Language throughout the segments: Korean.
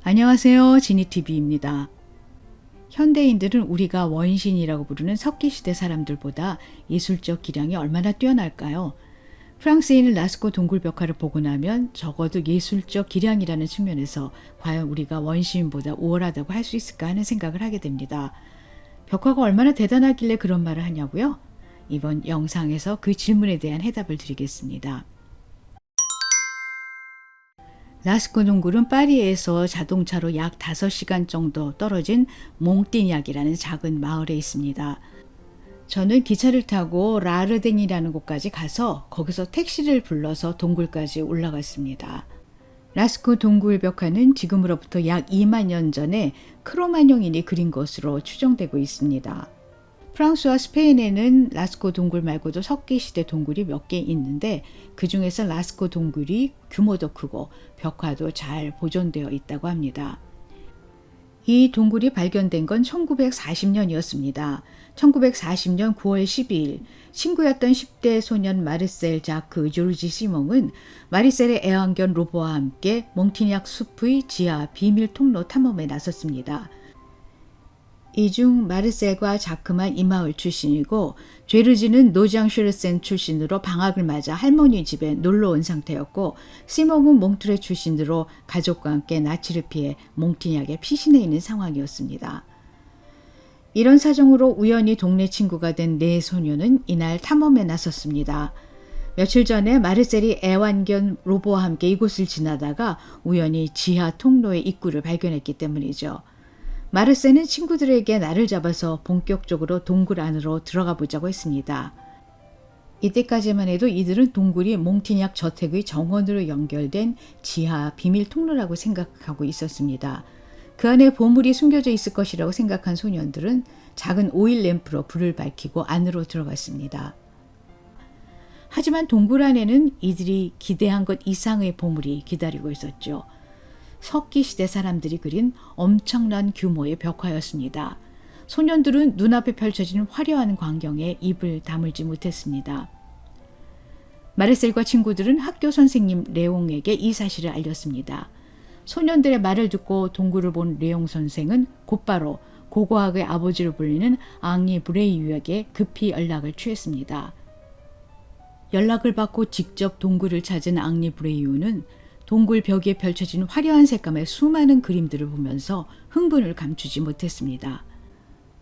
안녕하세요. 지니TV입니다. 현대인들은 우리가 원신이라고 부르는 석기시대 사람들보다 예술적 기량이 얼마나 뛰어날까요? 프랑스인은 라스코 동굴벽화를 보고 나면 적어도 예술적 기량이라는 측면에서 과연 우리가 원시인보다 우월하다고 할 수 있을까 하는 생각을 하게 됩니다. 벽화가 얼마나 대단하길래 그런 말을 하냐고요? 이번 영상에서 그 질문에 대한 해답을 드리겠습니다. 라스코 동굴은 파리에서 자동차로 약 5시간 정도 떨어진 몽띠니악이라는 작은 마을에 있습니다. 저는 기차를 타고 라르댕이라는 곳까지 가서 거기서 택시를 불러서 동굴까지 올라갔습니다. 라스코 동굴 벽화는 지금으로부터 약 2만 년 전에 크로마뇽인이 그린 것으로 추정되고 있습니다. 프랑스와 스페인에는 라스코 동굴 말고도 석기시대 동굴이 몇 개 있는데 그 중에서 라스코 동굴이 규모도 크고 벽화도 잘 보존되어 있다고 합니다. 이 동굴이 발견된 건 1940년이었습니다. 1940년 9월 12일 친구였던 10대 소년 마르셀 자크 조르지 시몽은 마르셀의 애완견 로보와 함께 몽티니악 숲의 지하 비밀 통로 탐험에 나섰습니다. 이 중 마르셀과 자크만 이 마을 출신이고 죄르지는 노장 슈르센 출신으로 방학을 맞아 할머니 집에 놀러 온 상태였고 시몽은 몽트레 출신으로 가족과 함께 나치를 피해 몽티니악에 피신해 있는 상황이었습니다. 이런 사정으로 우연히 동네 친구가 된 네 소녀는 이날 탐험에 나섰습니다. 며칠 전에 마르셀이 애완견 로보와 함께 이곳을 지나다가 우연히 지하 통로의 입구를 발견했기 때문이죠. 마르셀은 친구들에게 날을 잡아서 본격적으로 동굴 안으로 들어가 보자고 했습니다. 이때까지만 해도 이들은 동굴이 몽티니악 저택의 정원으로 연결된 지하 비밀 통로라고 생각하고 있었습니다. 그 안에 보물이 숨겨져 있을 것이라고 생각한 소년들은 작은 오일 램프로 불을 밝히고 안으로 들어갔습니다. 하지만 동굴 안에는 이들이 기대한 것 이상의 보물이 기다리고 있었죠. 석기시대 사람들이 그린 엄청난 규모의 벽화였습니다. 소년들은 눈앞에 펼쳐진 화려한 광경에 입을 다물지 못했습니다. 마르셀과 친구들은 학교 선생님 레옹에게 이 사실을 알렸습니다. 소년들의 말을 듣고 동굴을 본 레옹 선생은 곧바로 고고학의 아버지로 불리는 앙리 브레이유에게 급히 연락을 취했습니다. 연락을 받고 직접 동굴을 찾은 앙리 브레이유는 동굴 벽에 펼쳐진 화려한 색감의 수많은 그림들을 보면서 흥분을 감추지 못했습니다.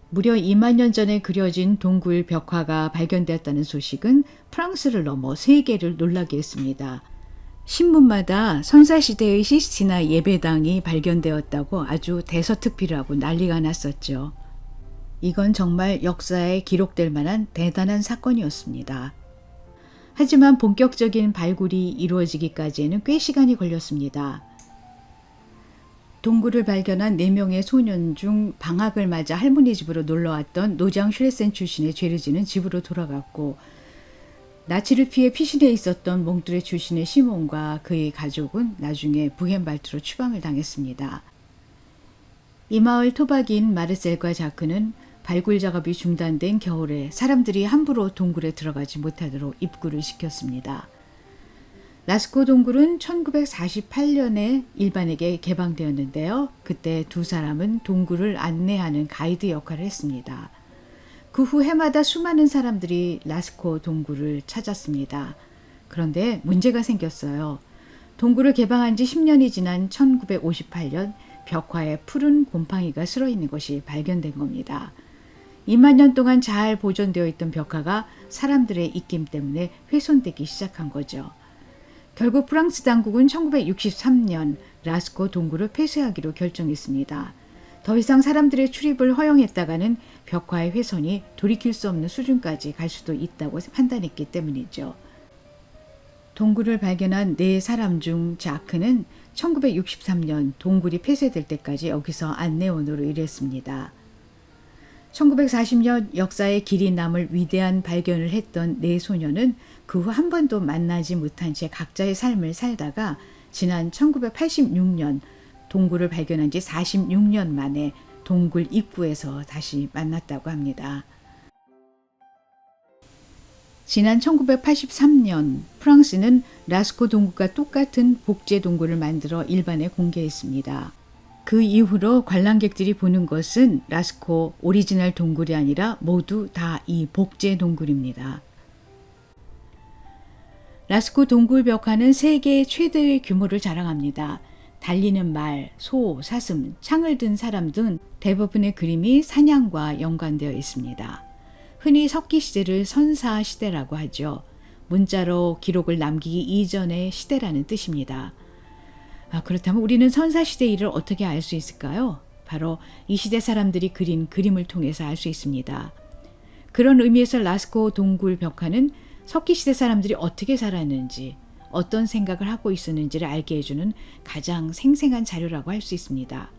무려 2만 년 전에 그려진 동굴 벽화가 발견되었다는 소식은 프랑스를 넘어 세계를 놀라게 했습니다. 신문마다 선사시대의 시스티나 예배당이 발견되었다고 아주 대서특필을 하고 난리가 났었죠. 이건 정말 역사에 기록될 만한 대단한 사건이었습니다. 하지만 본격적인 발굴이 이루어지기까지에는 꽤 시간이 걸렸습니다. 동굴을 발견한 4명의 소년 중 방학을 맞아 할머니 집으로 놀러왔던 노장 슈레센 출신의 죄르지는 집으로 돌아갔고 나치를 피해 피신해 있었던 몽트레 출신의 시몬과 그의 가족은 나중에 부헨발트로 추방을 당했습니다. 이 마을 토박이인 마르셀과 자크는 발굴 작업이 중단된 겨울에 사람들이 함부로 동굴에 들어가지 못하도록 입구를 시켰습니다. 라스코 동굴은 1948년에 일반에게 개방되었는데요. 그때 두 사람은 동굴을 안내하는 가이드 역할을 했습니다. 그 후 해마다 수많은 사람들이 라스코 동굴을 찾았습니다. 그런데 문제가 생겼어요. 동굴을 개방한 지 10년이 지난 1958년 벽화에 푸른 곰팡이가 슬어 있는 것이 발견된 겁니다. 2만 년 동안 잘 보존되어 있던 벽화가 사람들의 입김 때문에 훼손되기 시작한 거죠. 결국 프랑스 당국은 1963년 라스코 동굴을 폐쇄하기로 결정했습니다. 더 이상 사람들의 출입을 허용했다가는 벽화의 훼손이 돌이킬 수 없는 수준까지 갈 수도 있다고 판단했기 때문이죠. 동굴을 발견한 4사람 중 자크는 1963년 동굴이 폐쇄될 때까지 여기서 안내원으로 일했습니다. 1940년 역사의 길이 남을 위대한 발견을 했던 4소녀는 그 후 한 번도 만나지 못한 채 각자의 삶을 살다가 지난 1986년 동굴을 발견한 지 46년 만에 동굴 입구에서 다시 만났다고 합니다. 지난 1983년 프랑스는 라스코 동굴과 똑같은 복제 동굴을 만들어 일반에 공개했습니다. 그 이후로 관람객들이 보는 것은 라스코 오리지널 동굴이 아니라 모두 다 이 복제 동굴입니다. 라스코 동굴 벽화는 세계 최대의 규모를 자랑합니다. 달리는 말, 소, 사슴, 창을 든 사람 등 대부분의 그림이 사냥과 연관되어 있습니다. 흔히 석기 시대를 선사 시대라고 하죠. 문자로 기록을 남기기 이전의 시대라는 뜻입니다. 그렇다면 우리는 선사 시대 일을 어떻게 알 수 있을까요? 바로 이 시대 사람들이 그린 그림을 통해서 알 수 있습니다. 그런 의미에서 라스코 동굴 벽화는 석기 시대 사람들이 어떻게 살았는지, 어떤 생각을 하고 있었는지를 알게 해주는 가장 생생한 자료라고 할 수 있습니다.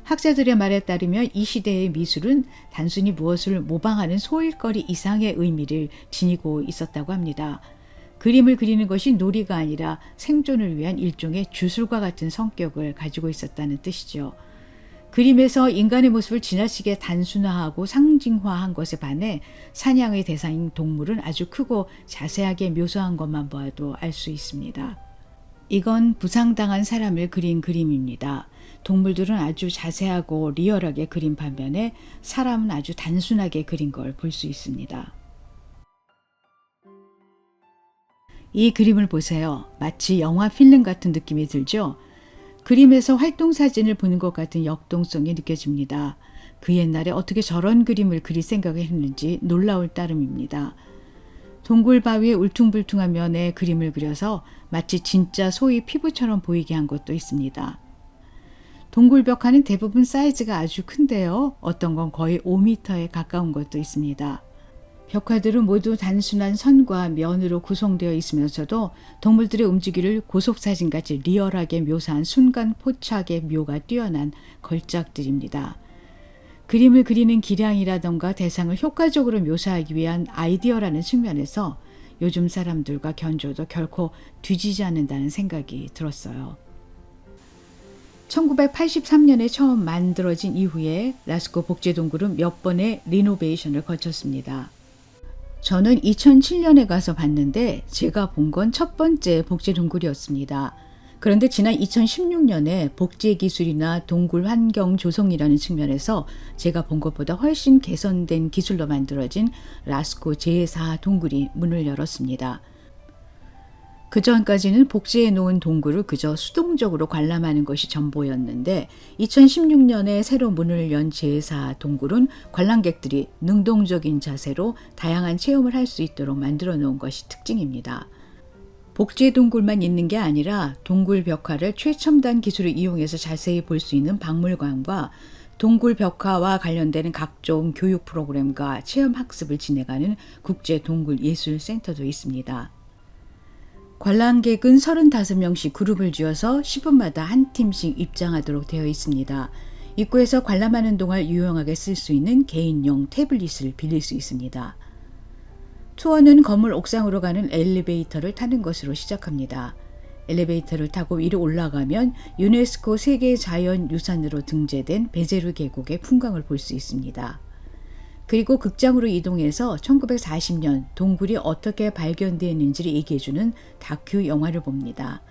학자들의 말에 따르면 이 시대의 미술은 단순히 무엇을 모방하는 소일거리 이상의 의미를 지니고 있었다고 합니다. 그림을 그리는 것이 놀이가 아니라 생존을 위한 일종의 주술과 같은 성격을 가지고 있었다는 뜻이죠. 그림에서 인간의 모습을 지나치게 단순화하고 상징화한 것에 반해 사냥의 대상인 동물은 아주 크고 자세하게 묘사한 것만 보아도 알 수 있습니다. 이건 부상당한 사람을 그린 그림입니다. 동물들은 아주 자세하고 리얼하게 그린 반면에 사람은 아주 단순하게 그린 걸 볼 수 있습니다. 이 그림을 보세요. 마치 영화 필름 같은 느낌이 들죠? 그림에서 활동사진을 보는 것 같은 역동성이 느껴집니다. 그 옛날에 어떻게 저런 그림을 그릴 생각을 했는지 놀라울 따름입니다. 동굴 바위의 울퉁불퉁한 면에 그림을 그려서 마치 진짜 소의 피부처럼 보이게 한 것도 있습니다. 동굴 벽화는 대부분 사이즈가 아주 큰데요. 어떤 건 거의 5m에 가까운 것도 있습니다. 벽화들은 모두 단순한 선과 면으로 구성되어 있으면서도 동물들의 움직이를 고속사진같이 리얼하게 묘사한 순간 포착의 묘가 뛰어난 걸작들입니다. 그림을 그리는 기량이라던가 대상을 효과적으로 묘사하기 위한 아이디어라는 측면에서 요즘 사람들과 견줘도 결코 뒤지지 않는다는 생각이 들었어요. 1983년에 처음 만들어진 이후에 라스코 복제동굴은 몇 번의 리노베이션을 거쳤습니다. 저는 2007년에 가서 봤는데 제가 본 건 첫 번째 복제 동굴이었습니다. 그런데 지난 2016년에 복제 기술이나 동굴 환경 조성이라는 측면에서 제가 본 것보다 훨씬 개선된 기술로 만들어진 라스코 제4 동굴이 문을 열었습니다. 그 전까지는 복제해 놓은 동굴을 그저 수동적으로 관람하는 것이 전부였는데 2016년에 새로 문을 연 제4 동굴은 관람객들이 능동적인 자세로 다양한 체험을 할 수 있도록 만들어 놓은 것이 특징입니다. 복제 동굴만 있는 게 아니라 동굴 벽화를 최첨단 기술을 이용해서 자세히 볼 수 있는 박물관과 동굴 벽화와 관련되는 각종 교육 프로그램과 체험 학습을 진행하는 국제 동굴 예술센터도 있습니다. 관람객은 35명씩 그룹을 지어서 10분마다 한 팀씩 입장하도록 되어 있습니다. 입구에서 관람하는 동안 유용하게 쓸 수 있는 개인용 태블릿을 빌릴 수 있습니다. 투어는 건물 옥상으로 가는 엘리베이터를 타는 것으로 시작합니다. 엘리베이터를 타고 위로 올라가면 유네스코 세계자연유산으로 등재된 베제루 계곡의 풍광을 볼 수 있습니다. 그리고 극장으로 이동해서 1940년 동굴이 어떻게 발견되었는지를 얘기해주는 다큐 영화를 봅니다.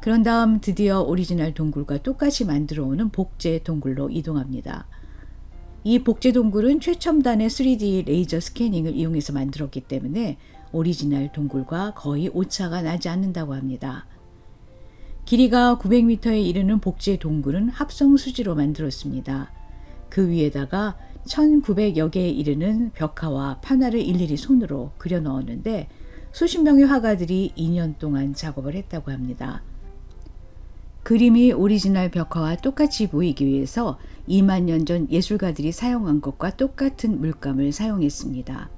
그런 다음 드디어 오리지널 동굴과 똑같이 만들어 오는 복제 동굴로 이동합니다. 이 복제 동굴은 최첨단의 3D 레이저 스캐닝을 이용해서 만들었기 때문에 오리지널 동굴과 거의 오차가 나지 않는다고 합니다. 길이가 900m에 이르는 복제 동굴은 합성 수지로 만들었습니다. 그 위에다가 1900여 개에 이르는 벽화와 판화를 일일이 손으로 그려 넣었는데 수십 명의 화가들이 2년 동안 작업을 했다고 합니다. 그림이 오리지널 벽화와 똑같이 보이기 위해서 2만 년 전 예술가들이 사용한 것과 똑같은 물감을 사용했습니다.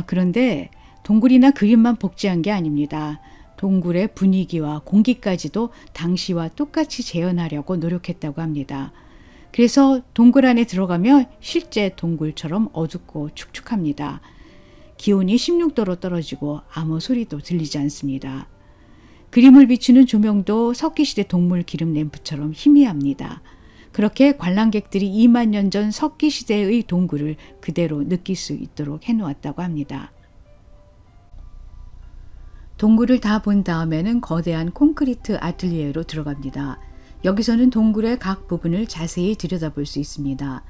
그런데 동굴이나 그림만 복제한 게 아닙니다. 동굴의 분위기와 공기까지도 당시와 똑같이 재현하려고 노력했다고 합니다. 그래서 동굴 안에 들어가면 실제 동굴처럼 어둡고 축축합니다. 기온이 16도로 떨어지고 아무 소리도 들리지 않습니다. 그림을 비추는 조명도 석기시대 동물 기름 램프처럼 희미합니다. 그렇게 관람객들이 2만 년 전 석기시대의 동굴을 그대로 느낄 수 있도록 해놓았다고 합니다. 동굴을 다 본 다음에는 거대한 콘크리트 아틀리에로 들어갑니다. 여기서는 동굴의 각 부분을 자세히 들여다볼 수 있습니다.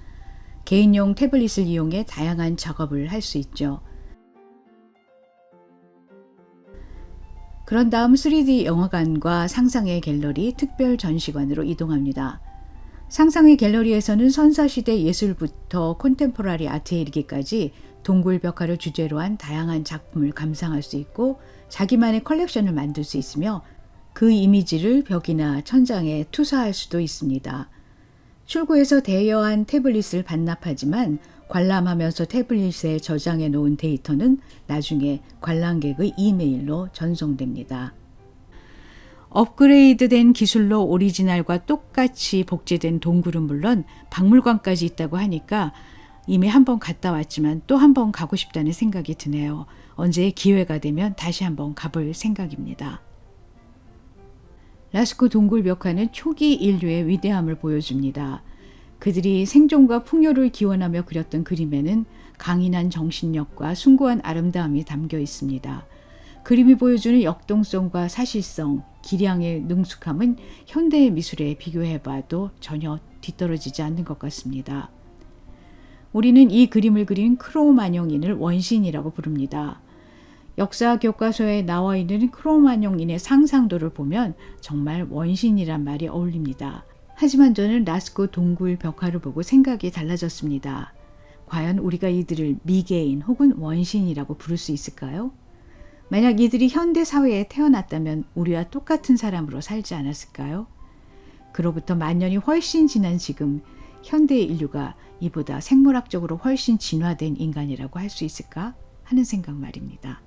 개인용 태블릿을 이용해 다양한 작업을 할 수 있죠. 그런 다음 3D 영화관과 상상의 갤러리 특별 전시관으로 이동합니다. 상상의 갤러리에서는 선사시대 예술부터 콘템포러리 아트에 이르기까지 동굴 벽화를 주제로 한 다양한 작품을 감상할 수 있고 자기만의 컬렉션을 만들 수 있으며 그 이미지를 벽이나 천장에 투사할 수도 있습니다. 출구에서 대여한 태블릿을 반납하지만 관람하면서 태블릿에 저장해 놓은 데이터는 나중에 관람객의 이메일로 전송됩니다. 업그레이드된 기술로 오리지널과 똑같이 복제된 동굴은 물론 박물관까지 있다고 하니까 이미 한번 갔다 왔지만 또 한번 가고 싶다는 생각이 드네요. 언제 기회가 되면 다시 한번 가볼 생각입니다. 라스코 동굴 벽화는 초기 인류의 위대함을 보여줍니다. 그들이 생존과 풍요를 기원하며 그렸던 그림에는 강인한 정신력과 숭고한 아름다움이 담겨 있습니다. 그림이 보여주는 역동성과 사실성, 기량의 능숙함은 현대의 미술에 비교해봐도 전혀 뒤떨어지지 않는 것 같습니다. 우리는 이 그림을 그린 크로마뇽인을 원신이라고 부릅니다. 역사 교과서에 나와 있는 크로마뇽인의 상상도를 보면 정말 원신이란 말이 어울립니다. 하지만 저는 라스코 동굴 벽화를 보고 생각이 달라졌습니다. 과연 우리가 이들을 미개인 혹은 원신이라고 부를 수 있을까요? 만약 이들이 현대 사회에 태어났다면 우리와 똑같은 사람으로 살지 않았을까요? 그로부터 만년이 훨씬 지난 지금 현대의 인류가 이보다 생물학적으로 훨씬 진화된 인간이라고 할 수 있을까 하는 생각 말입니다.